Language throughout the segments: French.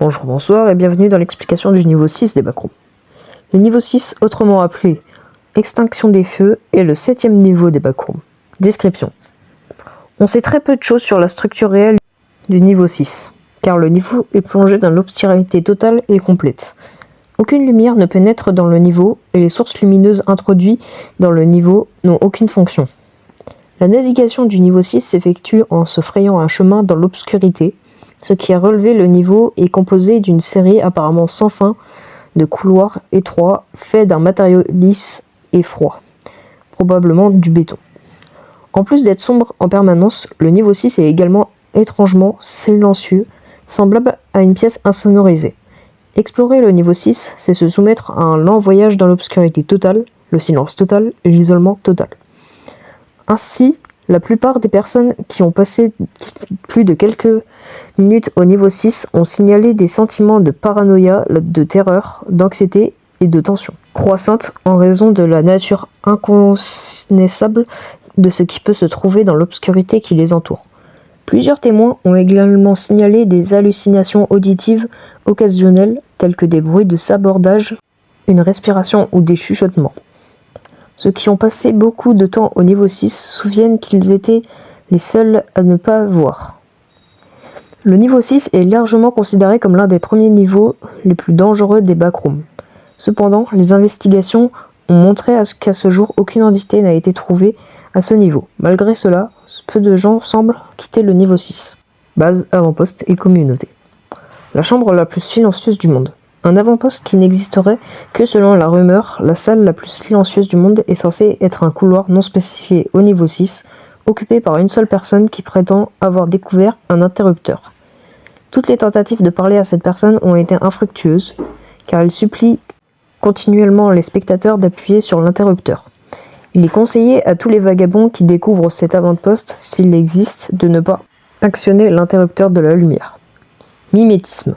Bonjour, bonsoir et bienvenue dans l'explication du niveau 6 des backrooms. Le niveau 6, autrement appelé Extinction des feux, est le 7e niveau des backrooms. Description. On sait très peu de choses sur la structure réelle du niveau 6, car le niveau est plongé dans l'obscurité totale et complète. Aucune lumière ne peut naître dans le niveau et les sources lumineuses introduites dans le niveau n'ont aucune fonction. La navigation du niveau 6 s'effectue en se frayant un chemin dans l'obscurité. Ce qui a relevé le niveau est composé d'une série apparemment sans fin de couloirs étroits faits d'un matériau lisse et froid, probablement du béton. En plus d'être sombre en permanence, le niveau 6 est également étrangement silencieux, semblable à une pièce insonorisée. Explorer le niveau 6, c'est se soumettre à un lent voyage dans l'obscurité totale, le silence total et l'isolement total. Ainsi, la plupart des personnes qui ont passé plus de quelques minutes au niveau 6 ont signalé des sentiments de paranoïa, de terreur, d'anxiété et de tension, croissantes en raison de la nature inconnaissable de ce qui peut se trouver dans l'obscurité qui les entoure. Plusieurs témoins ont également signalé des hallucinations auditives occasionnelles telles que des bruits de sabordage, une respiration ou des chuchotements. Ceux qui ont passé beaucoup de temps au niveau 6 se souviennent qu'ils étaient les seuls à ne pas voir. Le niveau 6 est largement considéré comme l'un des premiers niveaux les plus dangereux des backrooms. Cependant, les investigations ont montré qu'à ce jour, aucune entité n'a été trouvée à ce niveau. Malgré cela, peu de gens semblent quitter le niveau 6. Base, avant-poste et communauté. La chambre la plus silencieuse du monde. Un avant-poste qui n'existerait que selon la rumeur, la salle la plus silencieuse du monde est censée être un couloir non spécifié au niveau 6, occupé par une seule personne qui prétend avoir découvert un interrupteur. Toutes les tentatives de parler à cette personne ont été infructueuses, car elle supplie continuellement les spectateurs d'appuyer sur l'interrupteur. Il est conseillé à tous les vagabonds qui découvrent cet avant-poste, s'il existe, de ne pas actionner l'interrupteur de la lumière. Mimétisme.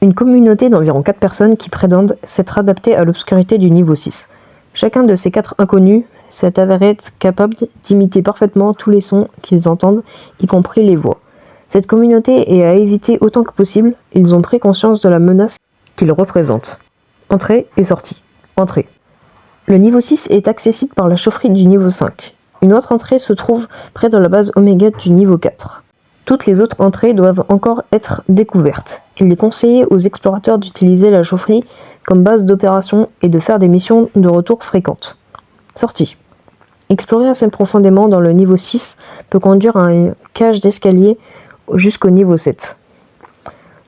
Une communauté d'environ 4 personnes qui prétendent s'être adaptées à l'obscurité du niveau 6. Chacun de ces 4 inconnus s'est avéré être capable d'imiter parfaitement tous les sons qu'ils entendent, y compris les voix. Cette communauté est à éviter autant que possible, ils ont pris conscience de la menace qu'ils représentent. Entrée et sortie. Entrée. Le niveau 6 est accessible par la chaufferie du niveau 5. Une autre entrée se trouve près de la base Oméga du niveau 4. Toutes les autres entrées doivent encore être découvertes. Il est conseillé aux explorateurs d'utiliser la chaufferie comme base d'opération et de faire des missions de retour fréquentes. Sortie. Explorer assez profondément dans le niveau 6 peut conduire à une cage d'escalier jusqu'au niveau 7.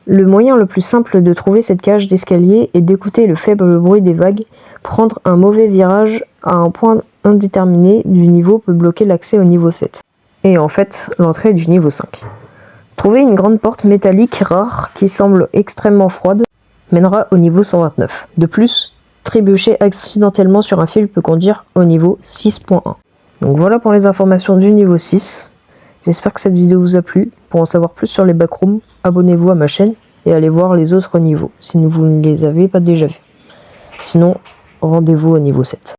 Le moyen le plus simple de trouver cette cage d'escalier est d'écouter le faible bruit des vagues. Prendre un mauvais virage à un point indéterminé du niveau peut bloquer l'accès au niveau 7. Et en fait, l'entrée du niveau 5. Trouver une grande porte métallique rare qui semble extrêmement froide mènera au niveau 129. De plus, trébucher accidentellement sur un fil peut conduire au niveau 6.1. Donc voilà pour les informations du niveau 6. J'espère que cette vidéo vous a plu. Pour en savoir plus sur les backrooms, abonnez-vous à ma chaîne et allez voir les autres niveaux si vous ne les avez pas déjà vus. Sinon, rendez-vous au niveau 7.